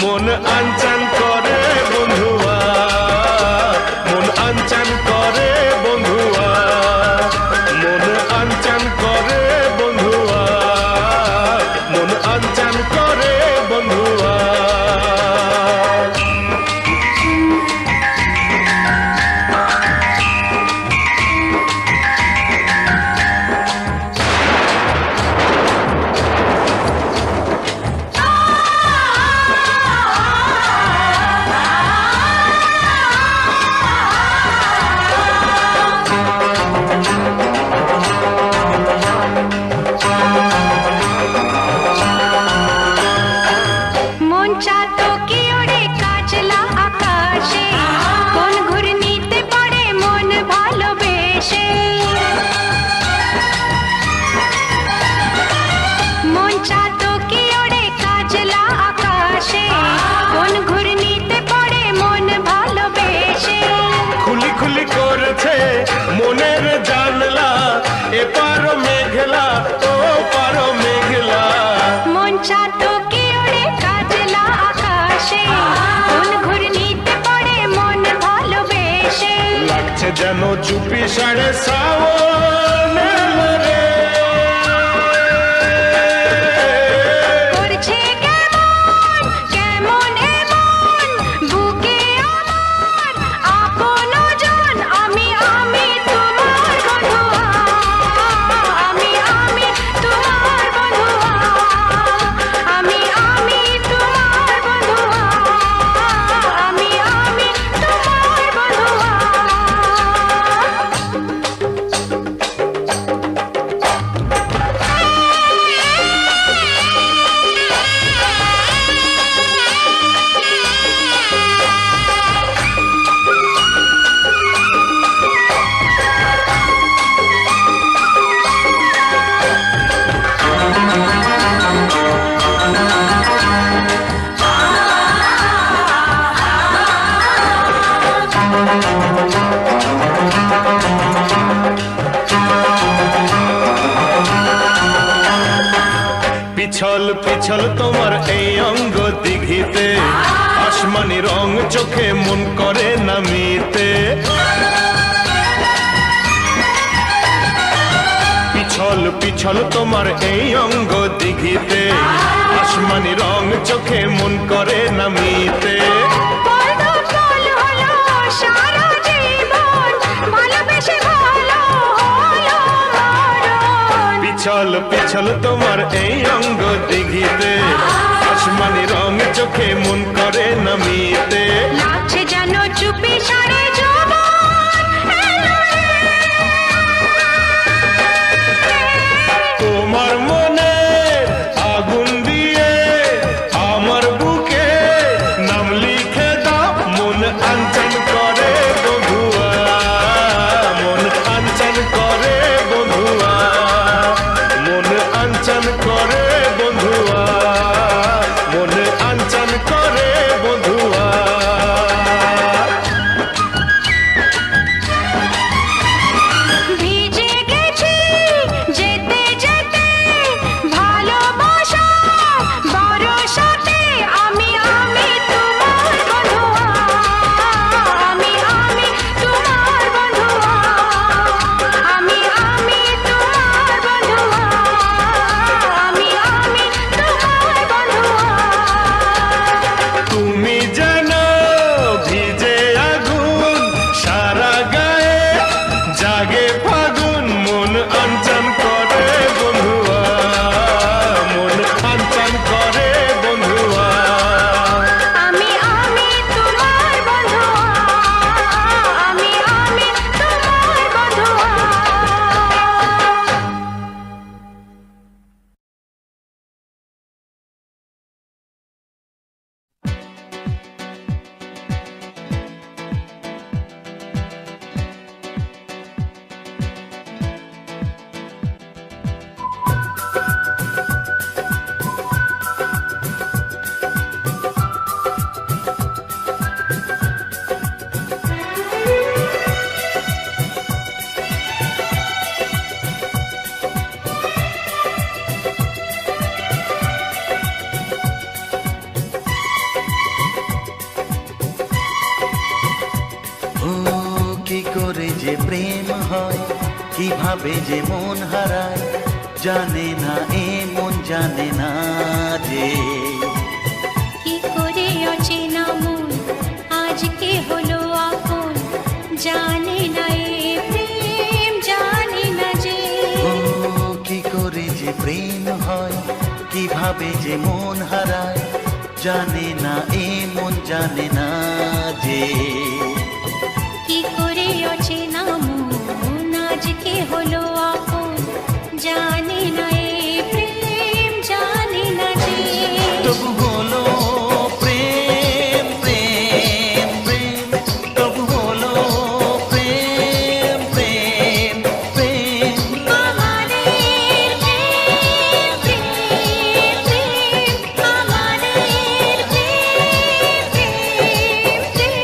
মন আনচান করে বন্ধুয়া, মন আনচান করে বন্ধুয়া, মন আনচান করে বন্ধুয়া, মন আনচান করে বন্ধুয়া। মনের জানলা এপারো মেঘলা ও পারো মেঘলা, মন চাতো কি ওড়ে কাজলা আকাশে, কোন ঘূর্ণিতে পড়ে মন ভালোবেসে। লাগছে যেন চুপি সাড়ে শ্রাবণ এলো রে, করছে কেমন কেমন এমন বুকে আমার আপন জন। আমি তোমার বন্ধুয়া, আমি তোমার বন্ধুয়া, আমি তোমার বন্ধুয়া, আমি তোমার বন্ধুয়া। পিছল পিছল তোমার এই অঙ্গ দিঘিতে, আসমানি রং চোখে মন করে নামিতে। পিছল পিছল তোমার এই অঙ্গ দিঘিতে, আসমানি রং চোখে মন করে নামিতে। পিছল পিছল তোমার এই অঙ্গ দিঘিতে, আসমানি রং চোখে মন করে নামিতে। লাগছে যেন চুপি সাড়ে জবান এলো রে, তোমার মনে আগুন দিয়ে আমার বুকে নাম লিখে দাও। মন আনচান করে বন্ধুয়া, মন আনচান করে বন্ধুয়া, মন আনচান করে বন্ধুয়া, মন আনচান করে বন্ধুয়া। ভিজে হয় কিভাবে যে মন হারায়, জানে না এ মন জানে না যে কি করে অচেনা মন আজকে হলো আপন, জানে না এ প্রেম জানে না যে। ও কি করে যে প্রেম হয় কিভাবে যে মন হারায়, জানে না এ মন জানে না যে কি করে অচেনা মন আজকে হলো আপন, জানে না এ প্রেম জানে না যে। তবু হলো প্রেম প্রেম প্রেম, তবু হলো প্রেম প্রেম প্রেম। আমাদের প্রেম প্রেম প্রেম, আমাদের প্রেম প্রেম প্রেম।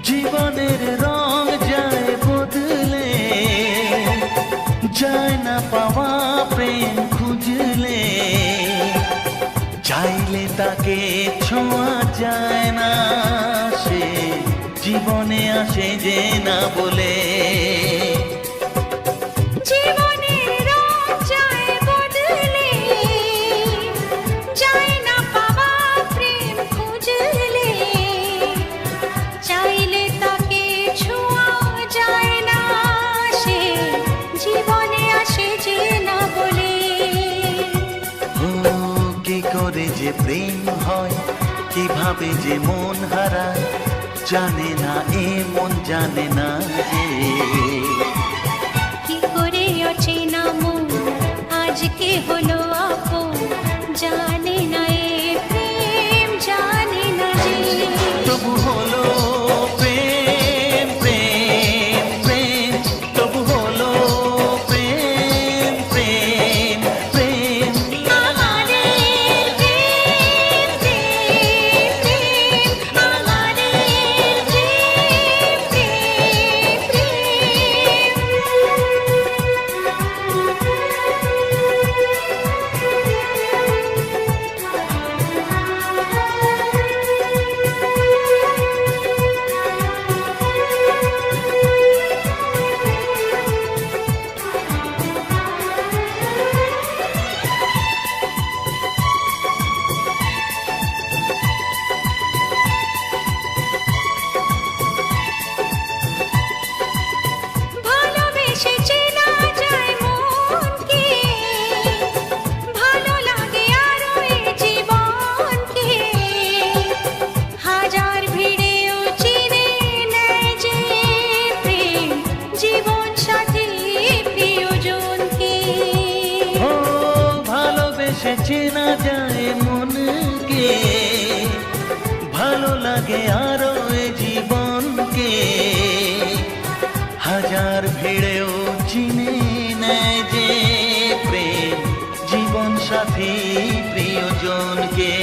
জীবনের রং যায় বদলে, যায় না পাওয়া প্রেম খুঁজলে, চাইলে তাকে ছোঁয়া যায় না, সে জীবনে আসে যে না বলে। জীবনের রং যায় বদলে, যায় না পাওয়া প্রেম খুঁজলে, চাইলে তাকে ছোঁয়া যায় না, সে জীবনে আসে যে না বলে। ও কি করে যে প্রেম হয় কিভাবে যে মন হারায়, জানে না এ মন জানে না যে কি করে অচেনা মন আজকে হলো আপন, জানে না এ প্রেম জানে না যে। তবু হলো প্রেম প্রেম প্রেম, তবু হলো প্রেম প্রেম প্রেম। আমাদের প্রেম প্রেম প্রেম, আমাদের প্রেম প্রেম ভালোবেসে চেনা যায় মনকে, ভালো লাগে আরো এ জীবনকে, হাজার ভিড়েও চিনে নেয় যে প্রেম জীবন সাথী প্রিয়জনকে। ও ভালোবেসে চেনা যায় মনকে, ভালো লাগে আরো এ জীবনকে, হাজার ভিড়েও চিনে নেয় যে প্রেম জীবন সাথী প্রিয়জনকে।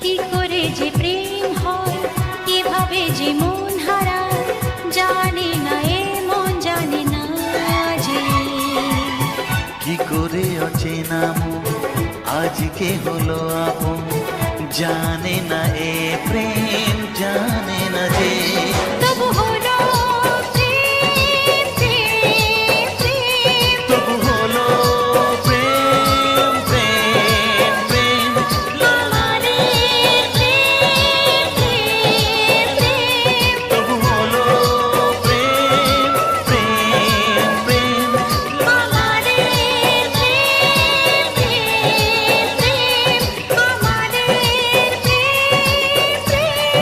কি করে যে প্রেম হয় কিভাবে যে মন হারায়, জানে না এ মন জানে না যে। কি করে অচেনা মন আজকে হলো আপন, জানে না এ প্রেম জানে না যে। তবু হলো প্রেম প্রেম প্রেম, তবু হলো প্রেম প্রেম প্রেম। আমাদের প্রেম প্রেম প্রেম, তবু হলো প্রেম প্রেম প্রেম। আমাদের প্রেম প্রেম প্রেম, আমাদের প্রেম প্রেম।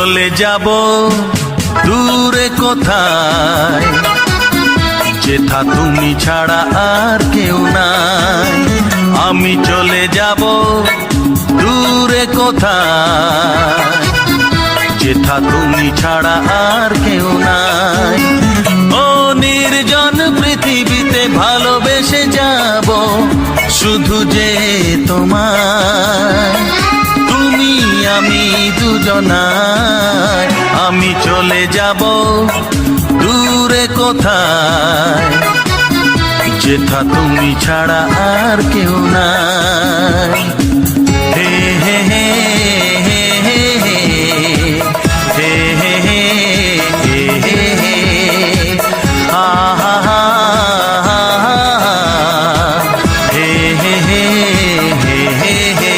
চলে যাব দূরে কোথায়, যেথা তুমি ছাড়া আর কেউ নাই। আমি চলে যাব দূরে কোথায়, যেথা তুমি ছাড়া আর কেউ নাই। ও নির্জন পৃথিবীতে ভালোবেসে যাব শুধু যে তোমায়, তুমি আমি দুজনায়। আমি চলে যাব দূরে কোথায়, যেথা তুমি ছাড়া আর কেউ নাই। হে হে হে হে হে হে হে হে হে হে হে হা হা হা হে হে হে হে হে হে।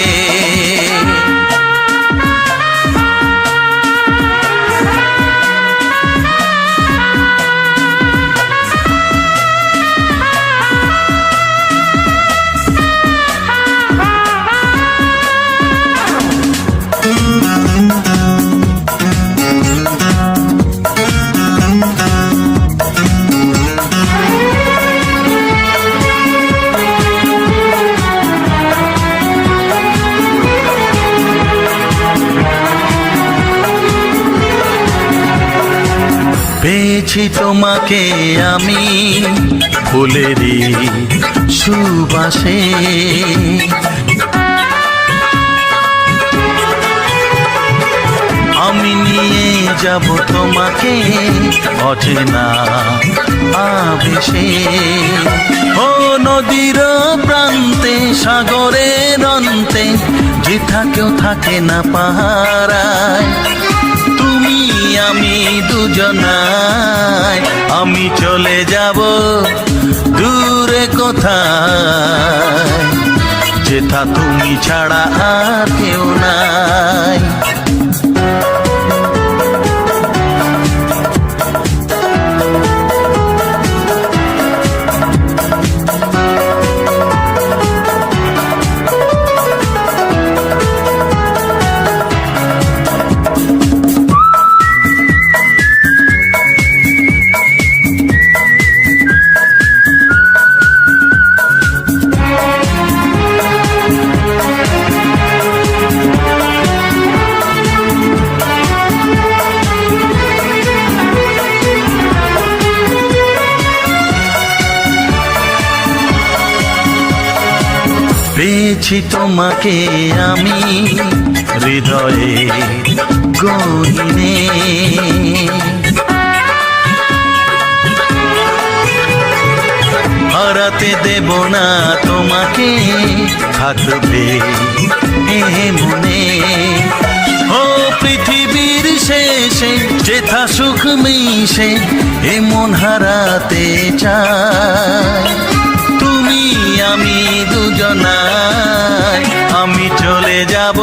পেয়েছি তোমাকে আমি ফুলেরই সুবাসে, আমি নিয়ে যাব তোমাকে অচেনা আবেশে। ও নদীর প্রান্তে সাগরের অন্তে, যেথা কেউ থাকে না পাহারায়, তুমি আমি দুজনায়। আমি চলে যাব দূরে কোথায়, যেথা তুমি ছাড়া আর কেউ নাই। পেয়েছি তোমাকে আমি হৃদয়ে গহীনে, হারাতে দেব না তোমাকে, থাকবে এ মনে। ও পৃথিবীর শেষে যেথা সুখ মিশে, এ মন হারাতে চায়। তুমি আমি দুজনায়। আমি চলে যাব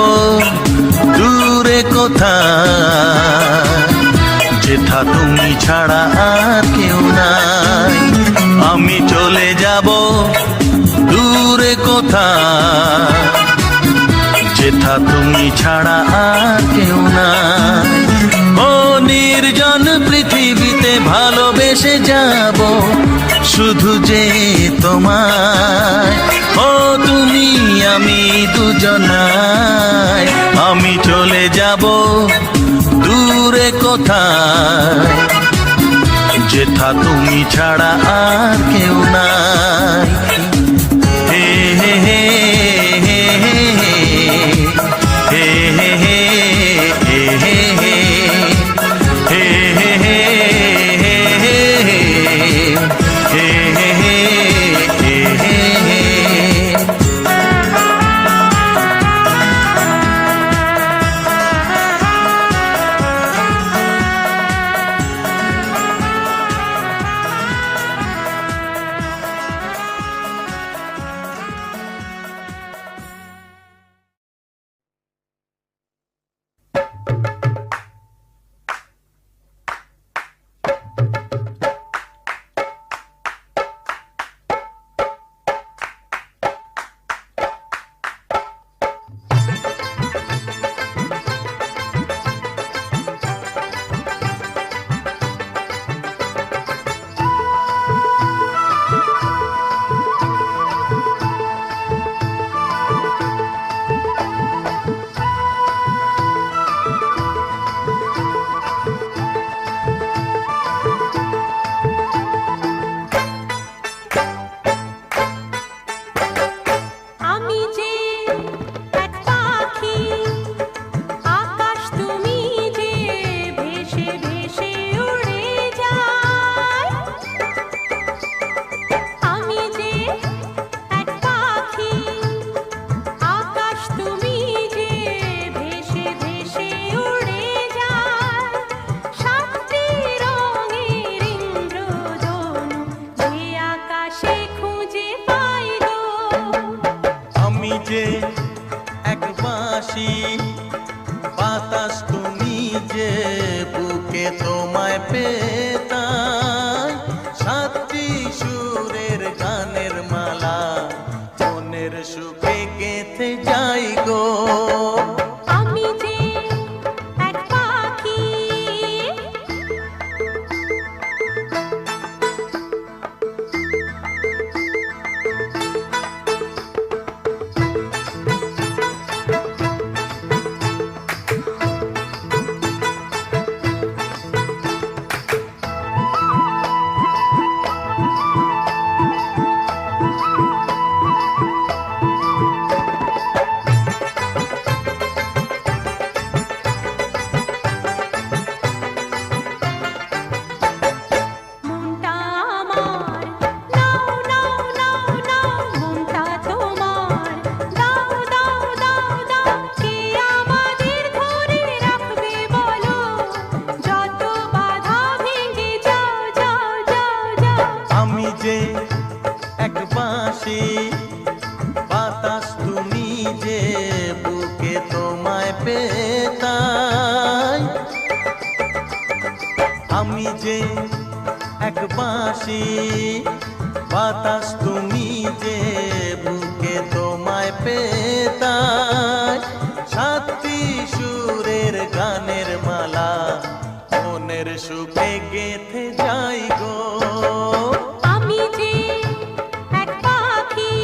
দূরে কোথায়, যেথা তুমি ছাড়া আর কেউ নাই। আমি চলে যাব দূরে কোথায়, যেথা তুমি ছাড়া আর কেউ নাই। ও নির্জন পৃথিবীতে ভালোবেসে যাব শুধু যে তোমায়। ও তুমি আমি দুজনায়। আমি চলে যাব দূরে কোথায়, যেথা তুমি ছাড়া আর কেউ নাই। হে হে হে হে হে হে হে হে হে হে হে হে হে হে যে বুকে তোমায় পেতাম, সাতটি সুরের গানের মালা মনের সুখে গেঁথে যাই গো। আমি যে এক পাখি, মনটা আমার নাও নাও নাও নাও, মনটা তোমার দাও দাও দাও দাও। কে আমাদের ধরে রাখবে বলো, যত বাধা ভেঙে যাও যাও যাও যাও। আমি যে এক বাঁশি, বাতাস তুমি যে বুকে তোমায় পেতাম। আমি যে এক বাঁশি, বাতাস তুমি যে বুকে তোমায় পেতাম। সাতটি সুরের গানের মালা মনের সুখে গেঁথে যাই গো। আমি যে এক পাখি,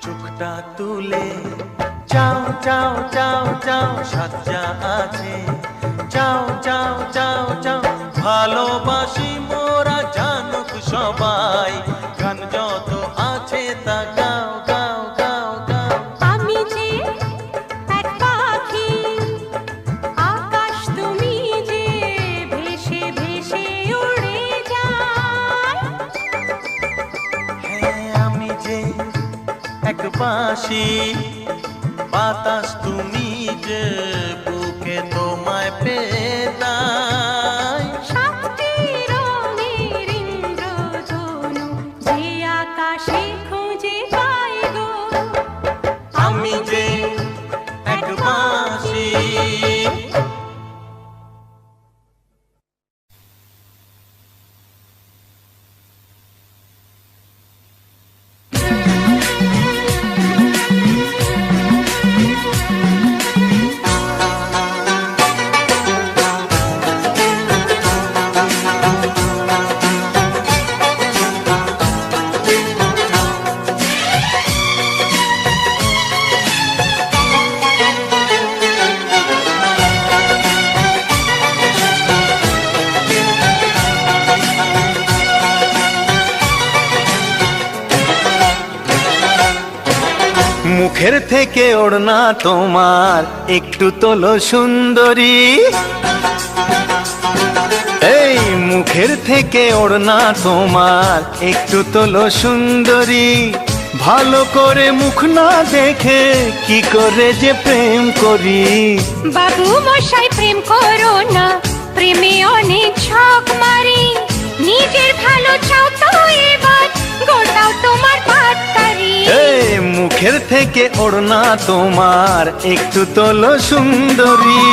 চোখটা তুলে চাও চাও চাও চাও, সাজ্জা আছে চাও চাও চাও চাও। ভালোবাসি মোরা জানুক সবাই, গান যত আছে তা গাও গাও গাও গাও। আমি যে এক পাখি, আকাশ তুমি যে ভেসে ভেসে উড়ে যায়। হ্যাঁ আমি যে এক বাঁশি, বাতাস তুমি যে বুকে তোমায় পেতাম। সাতটি রঙের ইন্দ্রধনু যে আকাশে খুঁজে পাই গো। আমি যে এক বাঁশি। মুখের থেকে ওড়না তোমার একটু তোলো সুন্দরী, এই মুখের থেকে ওড়না তোমার একটু তোলো সুন্দরী। ভালো করে মুখ না দেখে কি করে যে প্রেম করি। বাবু মশাই প্রেম করো না, প্রেমে অনেক ঝক মারি। নিজের ভালো চাও তো এবার গোটাও তোমার পাত্তারি। এই মুখের থেকে ওড়না তোমার একটু তোলো সুন্দরী।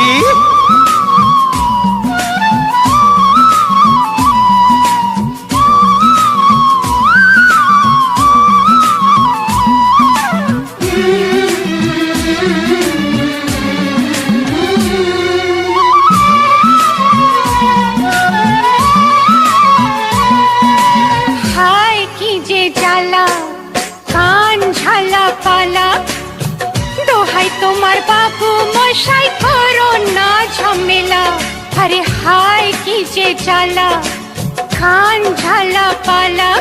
হায় কি যে জ্বালা, কান ঝালা পালা। দোহাই তোমার বাবু মশাই করো না ঝামেলা। আরে হায় কি যে জ্বালা, কান ঝালা পালা।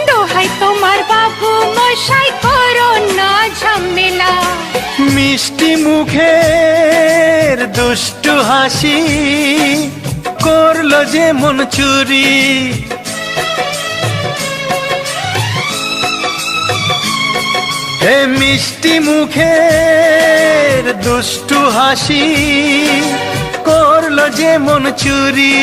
দোহাই তোমার বাবু মশাই করো না ঝামেলা। মিষ্টি মুখের দুষ্টু হাসি করলো যে মন চুরি। হে মিষ্টি মুখের দুষ্টু হাসি করলো যে মন চুরি,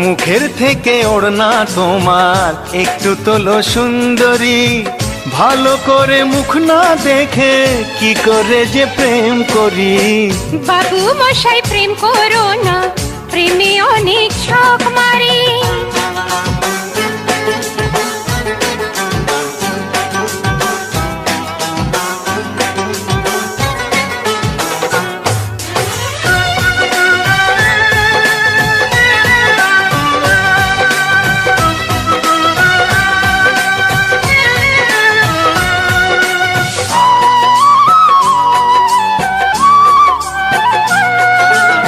মুখের থেকে ওড়না তোমার একটু তোলো সুন্দরী, ভালো করে মুখ না দেখে কি করে যে প্রেম করি। বাবু মশাই প্রেম করো না, প্রেমে অনেক শখ মারে।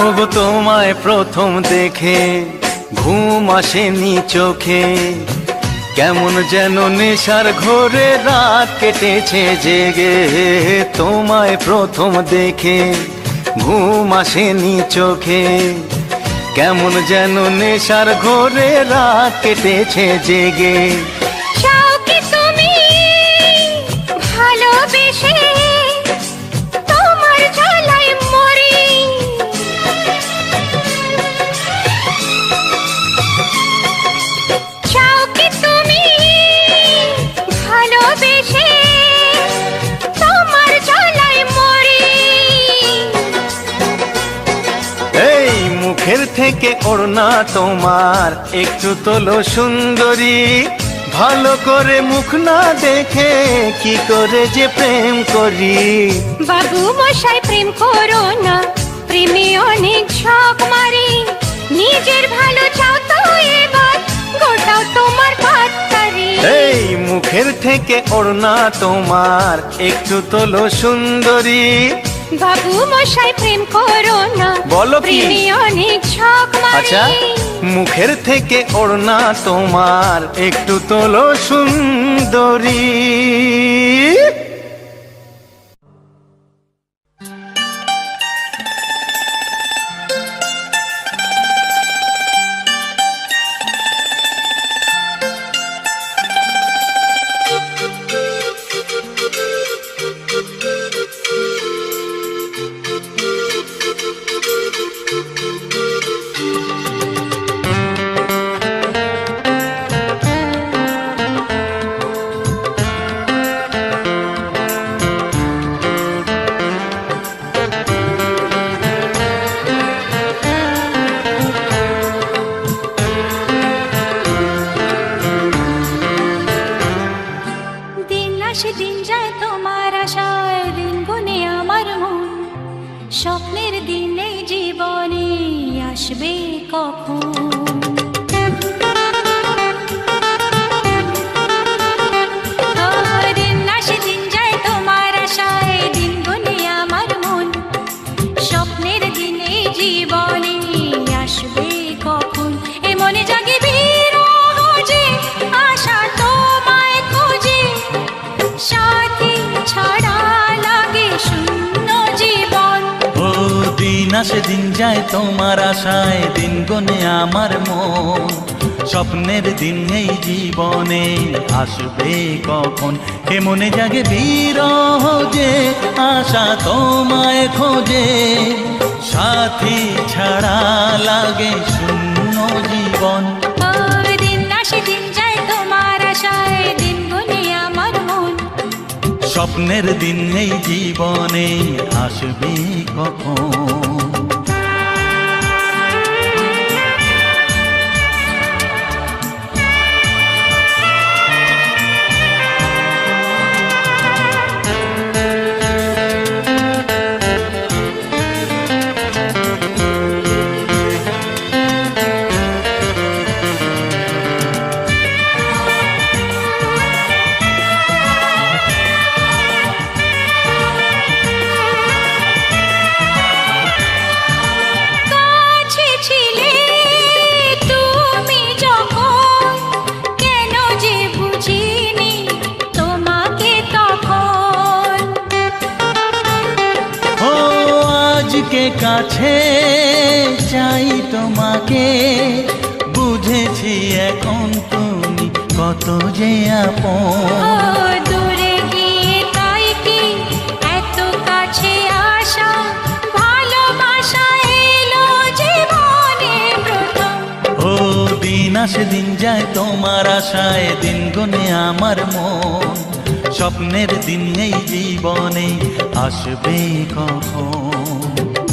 ওগো তোমায় প্রথম দেখে ঘুম আসেনি চোখে, কেমন যেন নেশার ঘোরে রাত কেটেছে জেগে। তোমায় প্রথম দেখে ঘুম আসেনি চোখে, কেমন যেন নেশার ঘোরে রাত কেটেছে জেগে। চাও কি তুমি ভালোবেসে তোমার জ্বালায় মরি, চাও কি তুমি ভালোবেসে তোমার জ্বালায় মরি। এই মুখের থেকে ওড়না তোমার একটু তোলো সুন্দরী, ভালো করে মুখ না দেখে কি করে যে প্রেম করি। বাবু মশাই প্রেম করো না, প্রেমে অনেক শখ মারে। নিজের ভালো চাও তো এবার গোটাও তোমার পাত্তারে। এই মুখের থেকে ওড়না তোমার একটু তোলো সুন্দরী, বাবু মশাই প্রেম করো না, বলো কি? প্রেমে অনেক শখ মারে। আচ্ছা, মুখের থেকে ওড়না তোমার একটু তোলো সুন্দরী। দিন যায় তোমার আশায়, দিন গুনে আমার মন, স্বপ্নের দিন এই জীবনে আসবে কখন। দিন আসে দিন যায় তোমার আশায়, দিন গুনে আমার মন, স্বপ্নের দিন এই জীবনে আসবে কখন। এ মনে জাগে বিরহ যে আশা তোমায় খোঁজে, সাথী ছাড়া লাগে শূন্য জীবন। ও দিন আসে দিন যায় তোমার আশায়, দিন গনে আমার মন, স্বপ্নের দিন এই জীবনে আসবে কখন। কে মনে জাগে বিরহ যে আশা তোমায় খোঁজে, সাথী ছাড়া লাগে শূন্য জীবন। দিন আসে দিন যায় তোমার আশায়, দিন গুনে আমার মন, স্বপ্নের দিন এই জীবনে আসবে কখন। কাছে চাই তোমাকে, বুঝেছি এখন তুমি কত যে আপন। ও দূরে গিয়ে তাই কি এত কাছে আসা, ভালোবাসা এলো জীবনে প্রথম। ও দিন আসে দিন যায় তোমার আশায়, দিন গুনে আমার মন। স্বপ্নের দিন এই জীবনে আসবে কখন?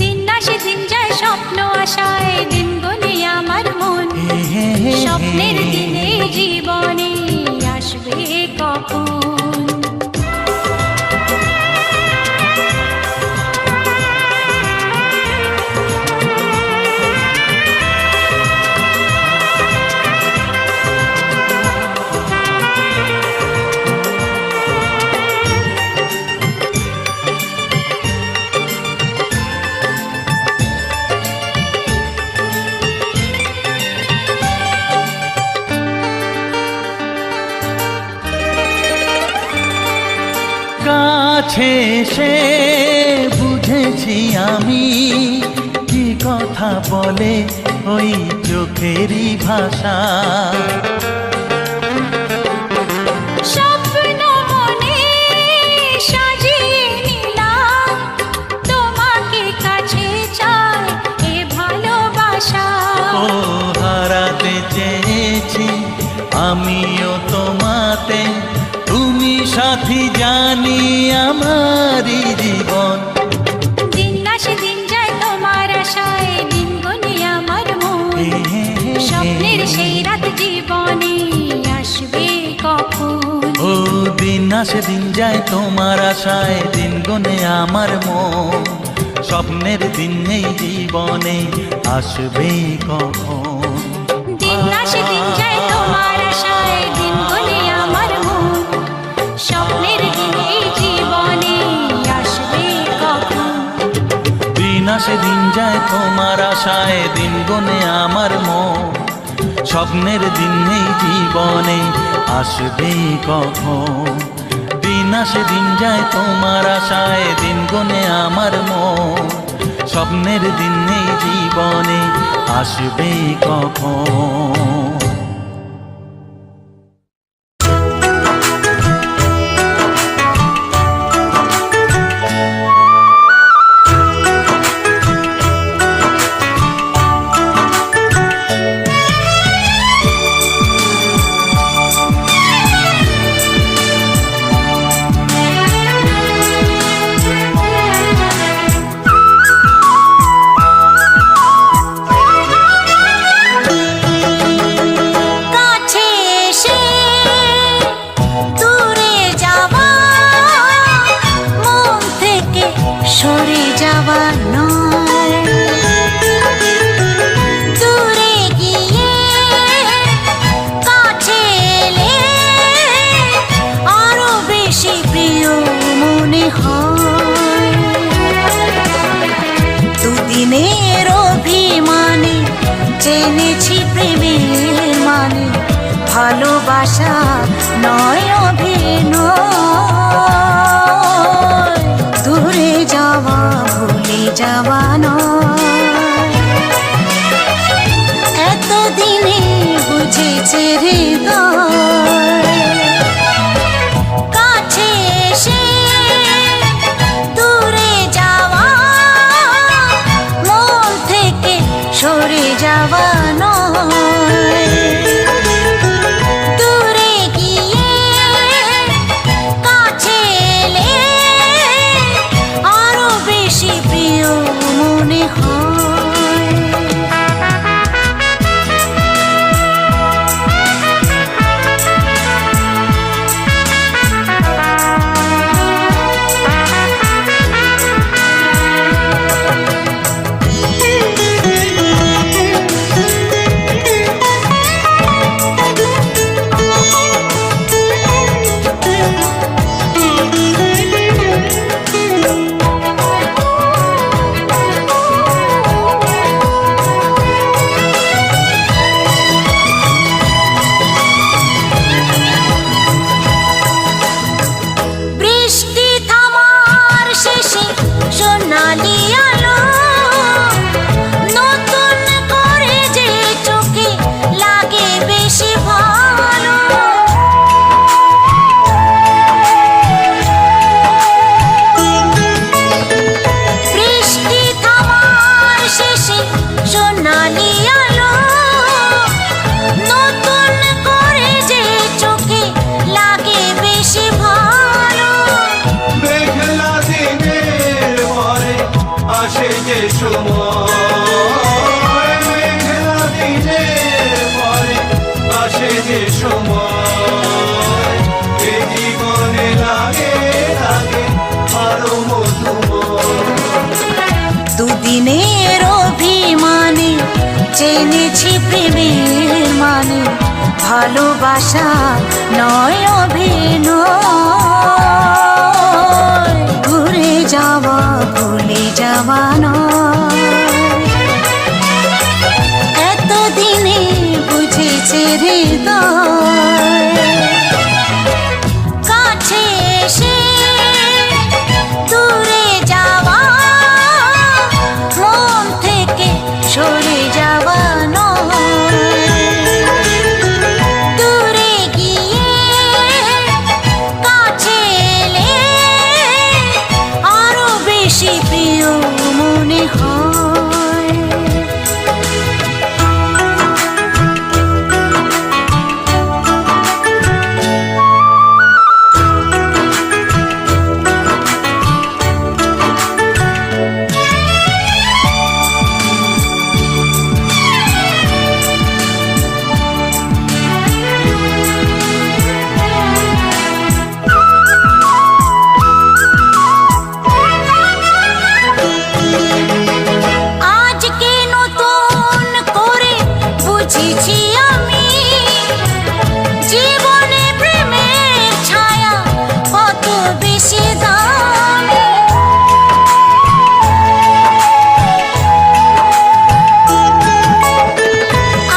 দিন আসে দিন যায় স্বপ্ন আশায়, দিন গুনে আমার মন। স্বপ্নের দিনে জীবনে আসবে কখন? কাছে এসে বুঝেছি আমি কি কথা বলে ওই চোখেরই ভাষা। স্বপ্ন মনে সাজিয়ে নিলাম, তোমাকে কাছে চাই এ ভালোবাসা। ও হারাতে চেয়েছি আমিও তোমাতে, তুমি সাথী জানি আমারই জীবন। দিন আসে দিন যায় তোমার আশায়, দিন গুনে আমার মন। স্বপ্নের সেই রাত জীবনে আসবে কখন? ও দিন আসে দিন যায় তোমার আশায়, দিন গুনে আমার মন। স্বপ্নের দিন এই জীবনে আসবে কখন? দিন আসে দিন যায় তোমার আশায়, দিন গুনে আমার মন। স্বপ্নের দিন এই জীবনে আসবে কখন? দিন আসে দিন যায় তোমার আশায়, দিন গুনে আমার মন। স্বপ্নের দিন এই জীবনে আসবে কখন? দিন আসে দিন যায় তোমার আশায়, দিন গুনে আমার মন। স্বপ্নের দিন এই জীবনে আসবে কখন? সরে যাওয়া নয়, দূরে গিয়ে কাছে এলে আরো বেশি প্রিয় মনে হয়। দুদিনের অভিমানে জেনেছি প্রেমের মানে, ভালোবাসা নয় অভিনয়। দূরে যাওয়া ভুলে যাওয়া নয়, এতদিনে বুঝেছে হৃদয়। কাছে এসে দূরে যাওয়া, মন থেকে সরে যাওয়া নয়। দূরে গিয়ে কাছে এলে আরো বেশি প্রিয় মনে হয়। সময় মেঘলা দিনের পরে আসে যে সময় এ জীবনে লাগে লাগে আরো মধুময় দুদিনের অভিমানে জেনেছি প্রেমের মানে ভালোবাসা নয় অভিনয় ঘুরে যাওয়া ভুলে যাওয়া নয় এতদিনে বুঝেছে হৃদয় কাছে এসে দূরে যাওয়া মন থেকে সরে যাওয়া নয় দূরে গিয়ে কাছে এলে আরো বেশি প্রিয় মনে হয় আজকে নতুন করে বুঝেছি আমি জীবনে প্রেমের ছায়া কত বেশি দামি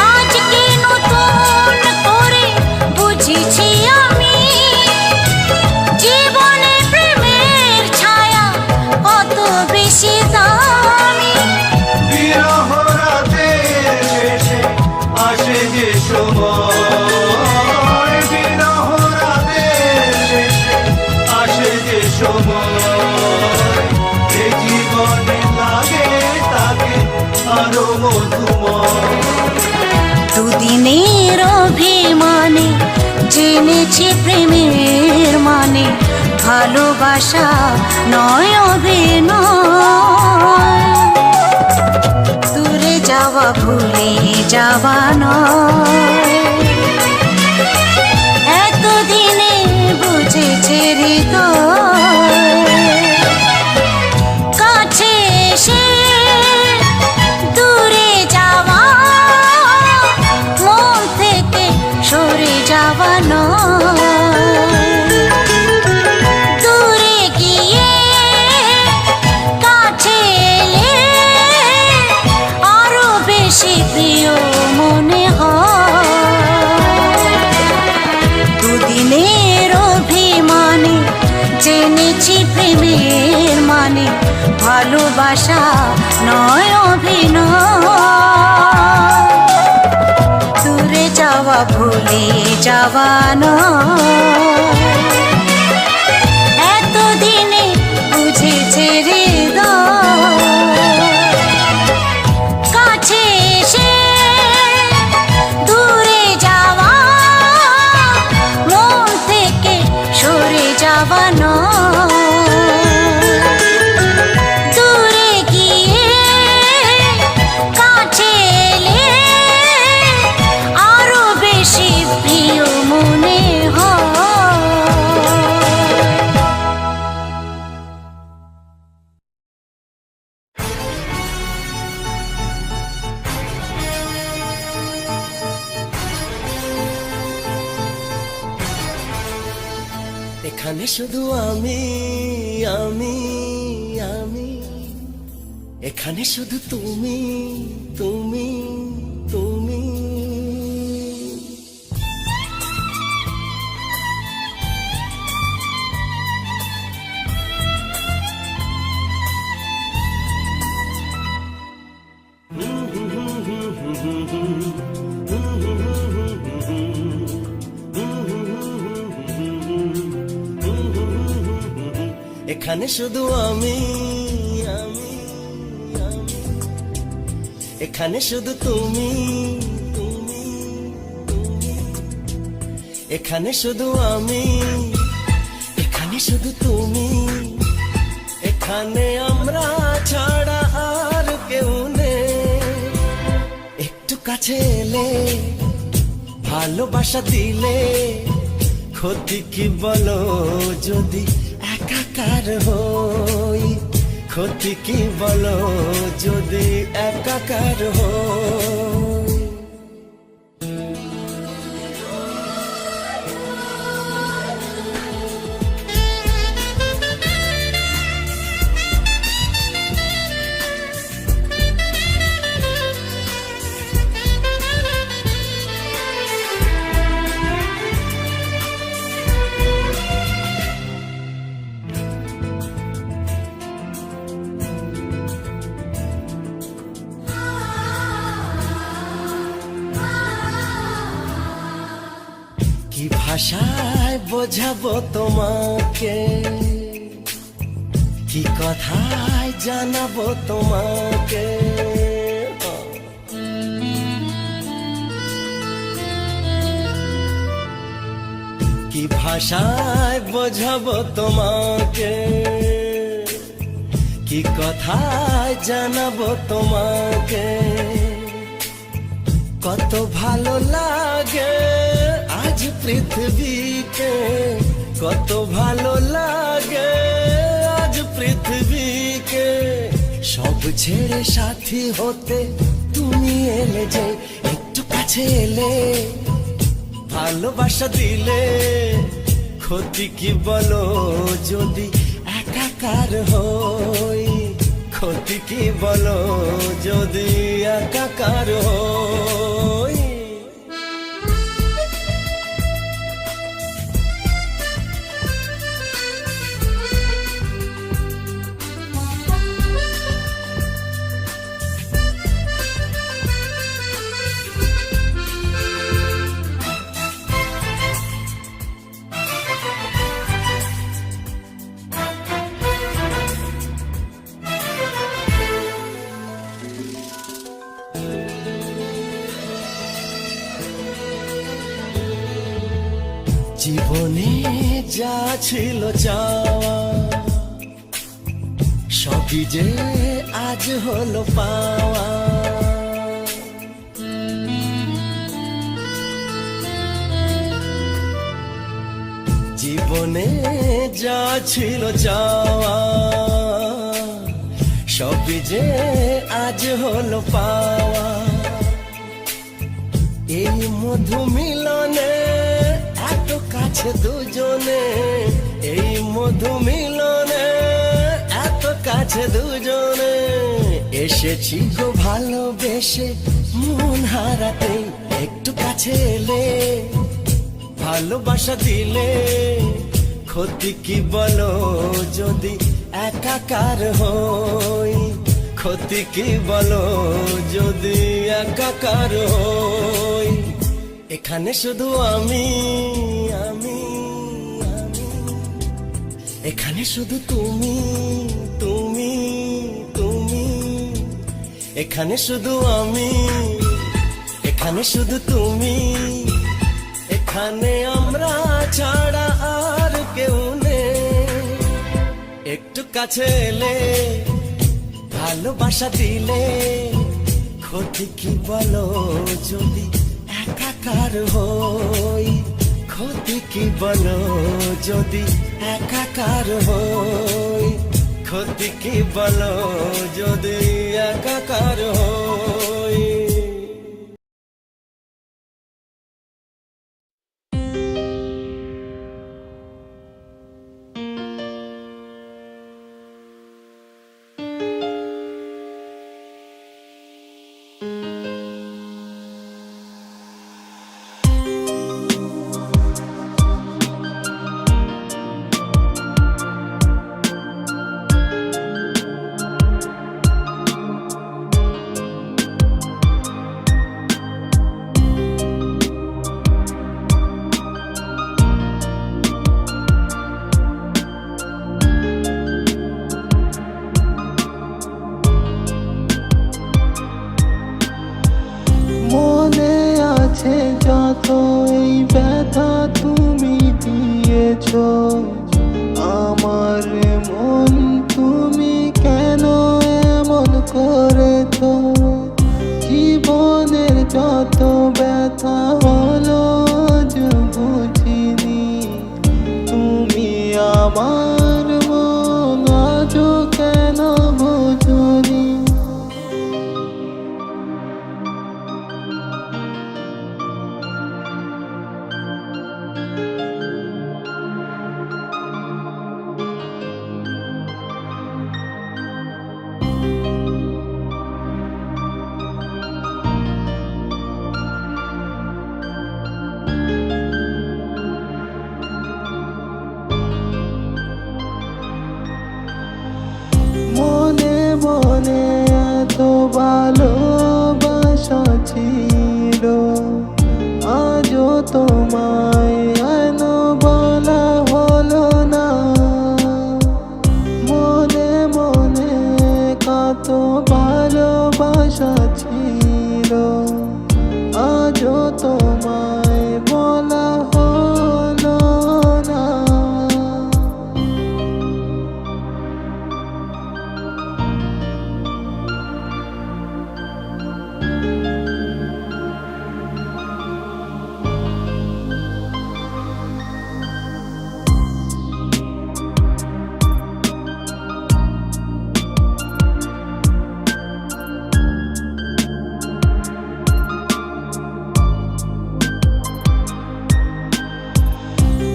আজকে নতুন করে বুঝেছি আমি জীবনে প্রেমের ছায়া কত বেশি দামি বিরহ রাতের শেষে আসে যে সময় বিরহ রাতের শেষে আসে যে সময় এ জীবনে লাগে তাকে আরো মধুময় দুদিনের অভিমানে জেনেছি প্রেমের মানে ভালোবাসা নয় অভিনয় দূরে যাওয়া ভুলে যাওয়া নয় এতদিনে বুঝেছে হৃদয় কাছে এসে দূরে যাওয়া মন থেকে সরে যাওয়া নয় দূরে গিয়ে কাছে এলে আরো বেশি প্রিয় মনে হয় দুদিনের অভিমানে জেনেছি প্রেমের মানে ভালোবাসা নয় অভিনয় দূরে যাওয়া ভুলে যাওয়া নয় এতদিনে বুঝেছে হৃদয় কাছে এসে দূরে যাওয়া মন থেকে সরে যাওয়া নয় দূরে গিয়ে কাছে এলে আরো বেশি প্রিয় মনে হয় এখানে শুধু আমি আমি আমি এখানে শুধু তুমি তুমি তুমি এখানে শুধু আমি আমি আমি এখানে শুধু তুমি তুমি তুমি এখানে শুধু আমি এখানে শুধু তুমি এখানে আমরা ছাড়া আর কাছে এলে ভালোবাসা দিলে ক্ষতি কি বলো যদি একাকার হই ক্ষতি কি বলো যদি একাকার হই কি ভাষায় বোঝাবো তোমাকে কি কথায় জানাবো তোমাকে কি ভাষায় বোঝাবো তোমাকে কি কথায় জানাবো তোমাকে কত ভালো লাগে আজ পৃথিবীকে কত ভালো লাগে আজ পৃথিবীকে সব ছেড়ে সাথী হতে তুমি এলে যে একটু কাছে এলে ভালোবাসা দিলে ক্ষতি কি বলো যদি একাকার হই ক্ষতি কি বলো যদি একাকার হই জীবনে যা ছিল চাওয়া সবই যে আজ হলো পাওয়া জীবনে যা ছিল চাওয়া সবই যে আজ হলো পাওয়া এই মধু মিলনে এত কাছে দুজনে এই মধু মিলনে এত কাছে দুজনে এসেছি গো ভালোবেসে মন হারাতে একটু কাছে এলে ভালোবাসা দিলে ক্ষতি কি বলো যদি একাকার হই ক্ষতি কি বলো যদি একাকার হই এখানে শুধু আমি আমি আমি এখানে শুধু তুমি তুমি তুমি এখানে শুধু আমি এখানে শুধু তুমি এখানে আমরা ছাড়া আর কেউ নেই একটু কাছে এলে ভালোবাসা দিলে ক্ষতি কি বলো যদি একাকার হই ক্ষতি কি বলো যদি একাকার হই ক্ষতি কি বলো যদি একাকার হই মনে আছে যত এই ব্যথা তুমি দিয়েছো আমার মন তুমি কেন এমন করেছো জীবনের যত ব্যথা হলো আজ বুঝিনি। তুমি আমার মন আজও কেন বুঝনি? মনে মনে এত ভালোবাসা ছিল, আজও তোমায় এন বলা হলো না। মনে মনে কত ভালোবাসা ছিল, আজও তোমায় বলা হলো না।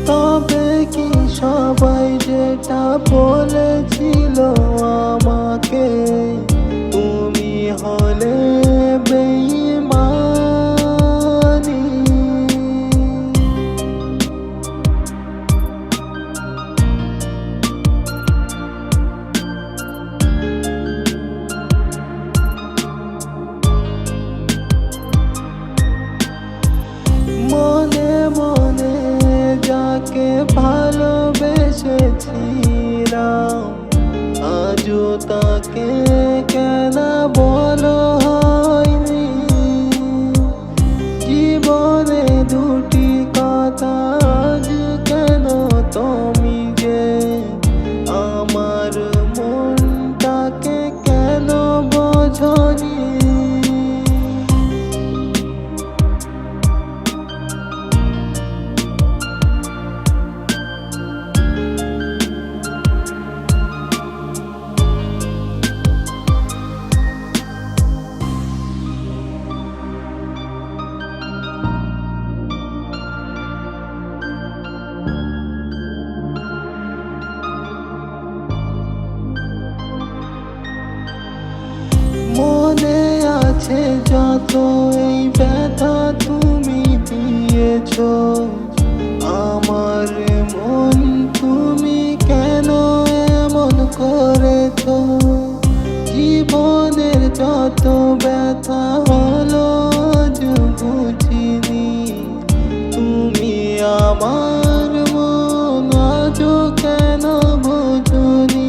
তবে কি সবাই যেটা বলেছিল আমাকে, তুমি হলে বেঈমানি। মনে মনে যাকে ভালোবেসেছিলাম, আজও তাকে কেন বলো হয়নি? জীবনে দুটি কথা আজ কেন তুমি যে আমার মনটাকে কেন বোঝনি? মনে আছে যত এই ব্যথা তুমি দিয়েছো, আমার মন তুমি কেন এমন করেছো? জীবনের যত ব্যথা হলো আজ বুঝিনি। তুমি আমার মন আজও কেন বুঝনি?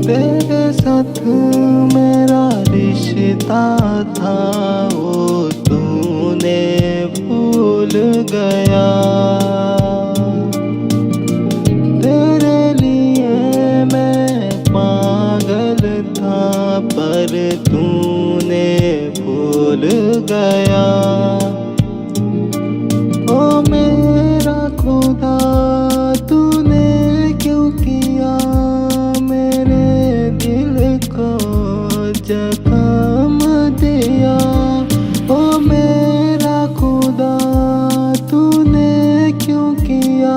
तेरे साथ मेरा रिश्ता था वो तूने भूल गया। तेरे लिए मैं पागल था पर तूने भूल गया। ओ मेरे जख्म दिया। ओ मेरा खुदा तूने क्यों किया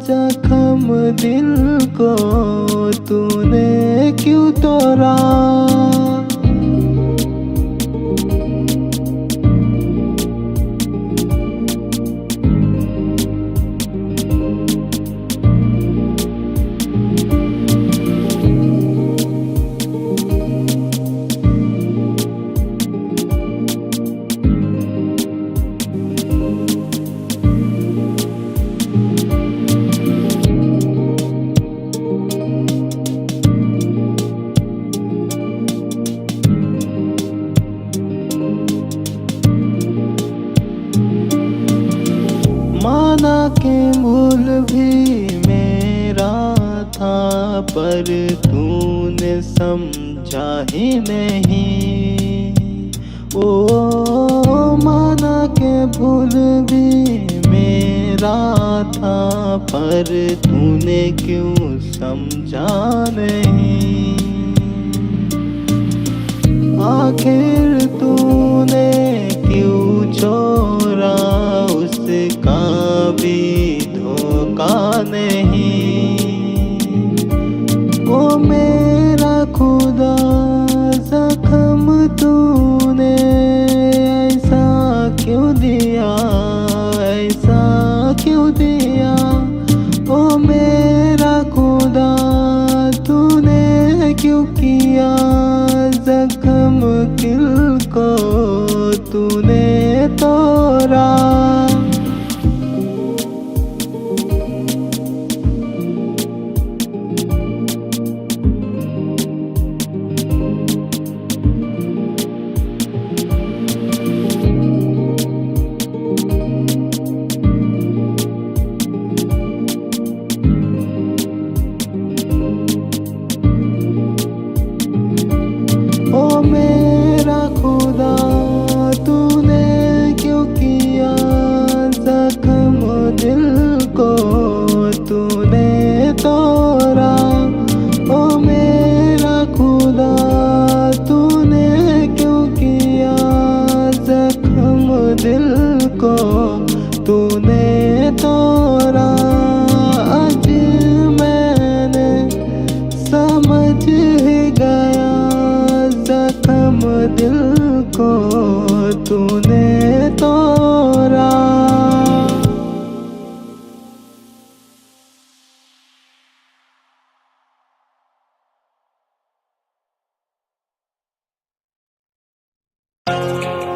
जख्म दिल को, तूने क्यों तोड़ा। माना कि भूल भी मेरा था, पर तूने समझा ही नहीं। ओ माना कि भूल भी मेरा था, पर तूने क्यों समझा नहीं। आखिर तूने क्यों छोड़ा, उसका भी धोखा नहीं। ओ मेरा खुदा जख्म तूने ऐसा क्यों दिया, ऐसा क्यों दिया। ओ मेरा खुदा तूने क्यों किया जख्म दिल को, तूने तोड़ा। ओ मेरा खुदा तूने क्यों किया जख्म दिल को, तूने तोड़ा। ओ मेरा खुदा तूने क्यों किया जख्म दिल को, तूने तोड़ा। आज मैंने समझ ही गया जख्म दिल को, तूने तोड़ा।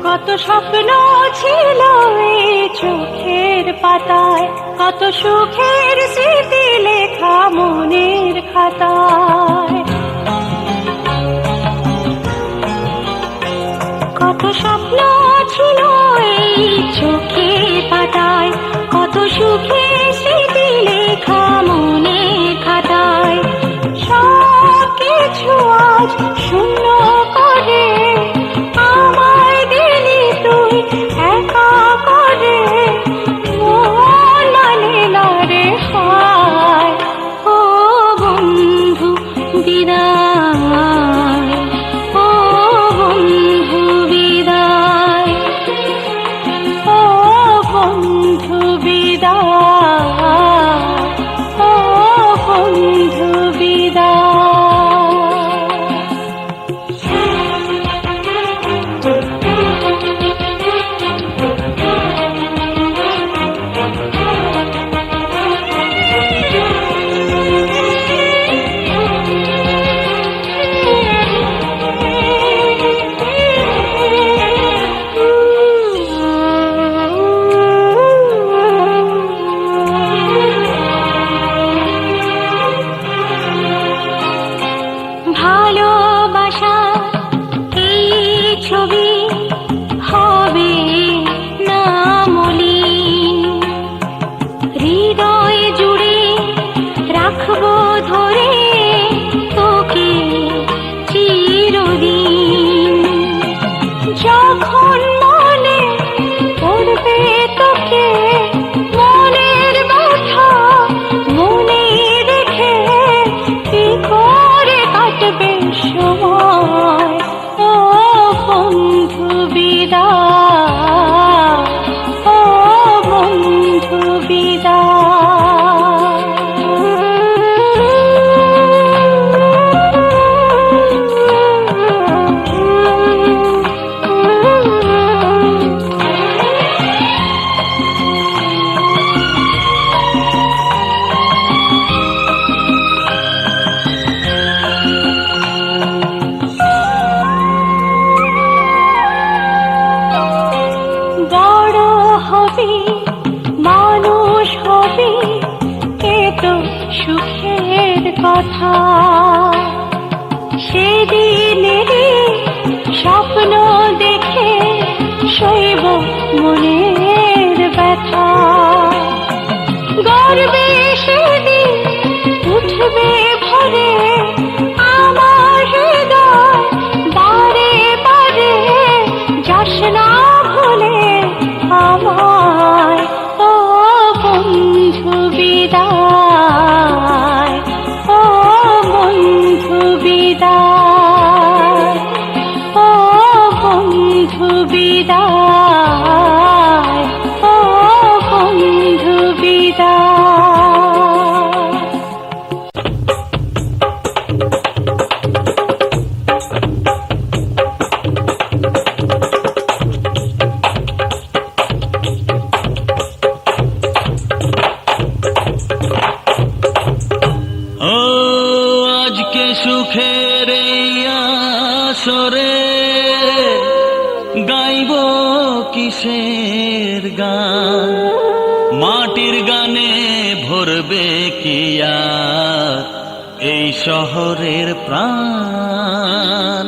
কত স্বপ্ন ছিল এই চোখের পাতায়, কত সুখের স্মৃতি লেখা মনের খাতায়। কত স্বপ্ন ছিল এই চোখের পাতায়, কত সুখের স্মৃতি লেখা মনের খাতায়। সব কিছু আজ শূন্য করে আমায় দিলি তুই একা করে, মন মানে না রে হায়। ও বন্ধু বিদায়, ও বন্ধু বিদায়, ও বন্ধু বিদায়, ও বন্ধু বিদায়। ভালোবাসা এই ছবি হবে না মলিন, হৃদয় জুড়ে রাখবো ধরে তোকে চিরদিন। যখন মনে পড়বে তোকে মনের ব্যথা মনে রেখে কি করে কাটবে সময়। কথা সেদিনেরই স্বপ্ন দেখে শৈব মনের ব্যথা গর্বে সেদিন উঠবে ভরে আমার হৃদয় বারে বারে যাস না ভুলে আমায় ও বন্ধু বিদায় ও বন্ধু বিদায় ও বন্ধু বিদায় ও বন্ধু বিদায় ও আজকে সুখের এই আসরে গাইব কিসের গান মাটির গানে ভরবে কি আর এই শহরের প্রাণ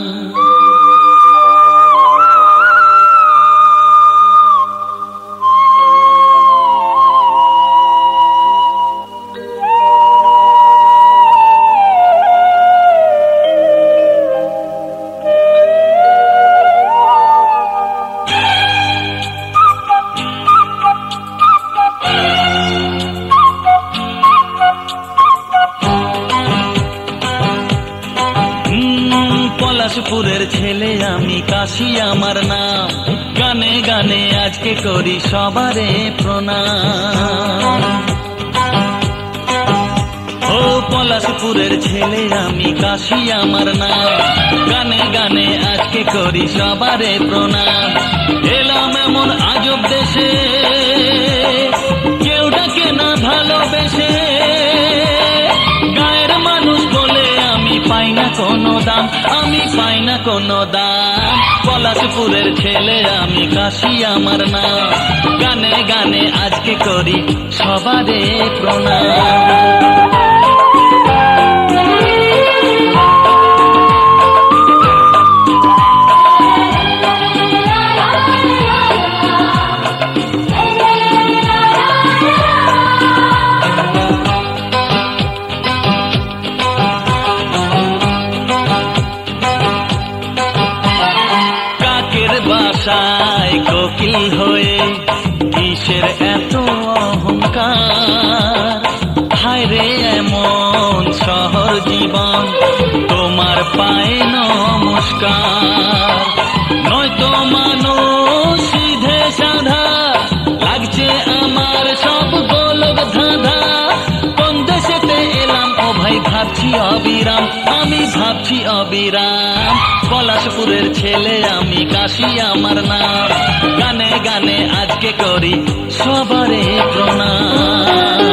পলাশপুরের ছেলে আমি কাশি আমার নাম গানে গানে আজকে করি সবারে প্রণাম ও পলাশপুরের ছেলে আমি কাশি আমার নাম গানে গানে আজকে করি সবারে প্রণাম এলাম এমন আজব দেশে কেউ ডাকে না ভালোবেসে গায়ের মানুষ বলে আমি পাই না কোনো দাম আমি পাই না কোনো দাম পলাশপুরের ছেলে আমি কাশি আমার নাম গানে গানে আজকে করি সবারে প্রণাম বাসায় কোকিল হয়ে কিসের এত অহংকার হায় রে এমন শহর জীবন তোমার পায়ে নমস্কার নয়তো মানুষ সিধে সাধা লাগছে আমার সব গোলক ধাঁধা কোন দেশেতে এলাম ও ভাই ভাবছি অবিরাম আমি ভাবছি অবিরাম পলাশপুরের ছেলে আমি কাশি আমার নাম গানে গানে আজকে করি সবারে প্রণাম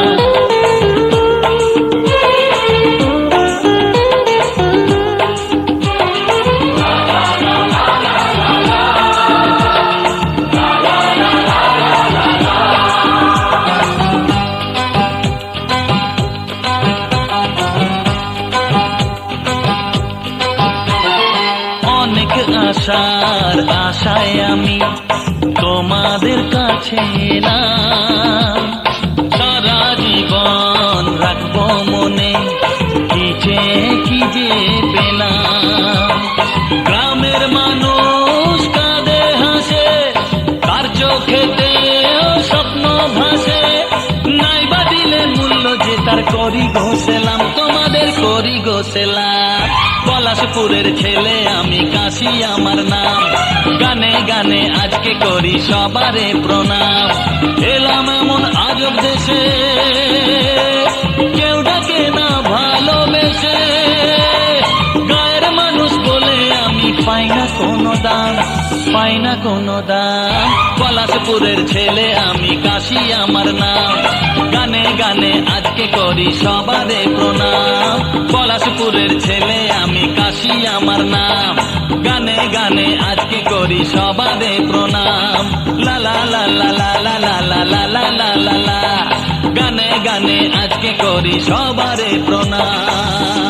আশার আশায় আমি তোমাদের কাছে এলাম সারা জীবন রাখবো মনে কি যে পেলাম গ্রামের মানুষ কাঁদে হাসে তার চোখেতে স্বপ্ন ভাসে নাইবা দিলে মূল্য যে তার করি গোসেলাম তোমাদের করি গোসেলাম পলাশপুরের ছেলে আমি কাশি আমার নাম গানে গানে আজকে করি সবারে প্রণাম এলাম এমন আজব দেশে কেউ ডাকে না ভালোবেসে গায়ের মানুষ বলে আমি পাই না কোনো দাম পাই না কোনো দাম পলাশপুরের ছেলে আমি কাশি আমার নাম গানে গানে আজকে করি সবারে প্রণাম পলাশপুরের ছেলে আমি কাশি আমার নাম গানে গানে আজকে করি সবারে প্রণাম লা লা লা লা লা লা লা লা লা লা লা লা গানে গানে আজকে করি সবারে প্রণাম।